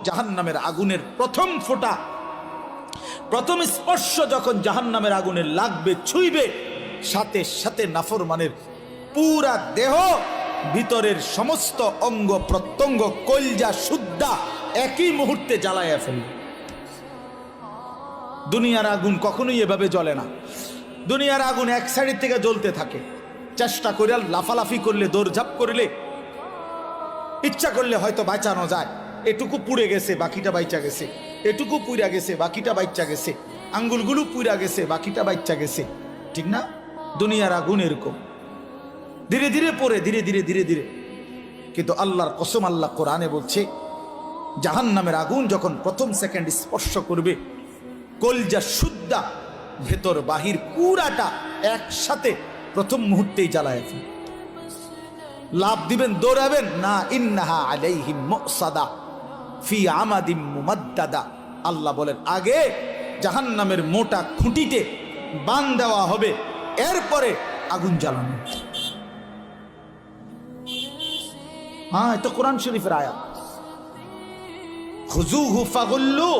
জাহান্নামের আগুনের প্রথম ফোঁটা, প্রথম স্পর্শ যখন জাহান্নামের আগুনে লাগবে, ছুঁইবে, সাথে সাথে নাফরমানের পুরা দেহ, ভিতরের সমস্ত অঙ্গ প্রত্যঙ্গ, কলজা সুদ্ধা একই মুহূর্তে জ্বালায়া ফেলবে। দুনিয়ার আগুন কখনোই এভাবে জ্বলে না। দুনিয়ার আগুন এক সাইড থেকে জ্বলতে থাকে, চেষ্টা করে লাফালাফি করলে, দৌড়ঝাঁপ করলে, ইচ্ছা করলে হয়তো বাঁচানো যায়। এটুকু পুড়ে গেছে, বাকিটা বাইচা গেছে, এটুকু পুইরা গেছে, বাকিটা বাইচা গেছে, আঙ্গুলগুলো পুইরা গেছে, বাকিটা বাইচা গেছে, ঠিক না? দুনিয়ার আগুন এরকম ধীরে ধীরে পড়ে, ধীরে ধীরে ধীরে ধীরে। কিন্তু আল্লাহর কসম, আল্লাহ কোরআনে বলছে, জাহান্নামের আগুন যখন প্রথম সেকেন্ড স্পর্শ করবে, কলজা সুদ্ধা ভেতর বাহির পুরাটা একসাথে প্রথম মুহূর্তেই জ্বালায় ফেলবে। লাভ দিবেন, দৌড়াবেন না। ইন্নাহা আলাইহিম মুসাদা ফি আমাদিম মুমাদ্দাদা। আল্লাহ বলেন, আগে জাহান্নামের মোটা খুঁটিতে বান দেওয়া হবে, এরপরে আগুন জ্বালানো। হ্যাঁ, এটা কোরআন শরীফের আয়াত। খুযুহু ফাগুল্লু।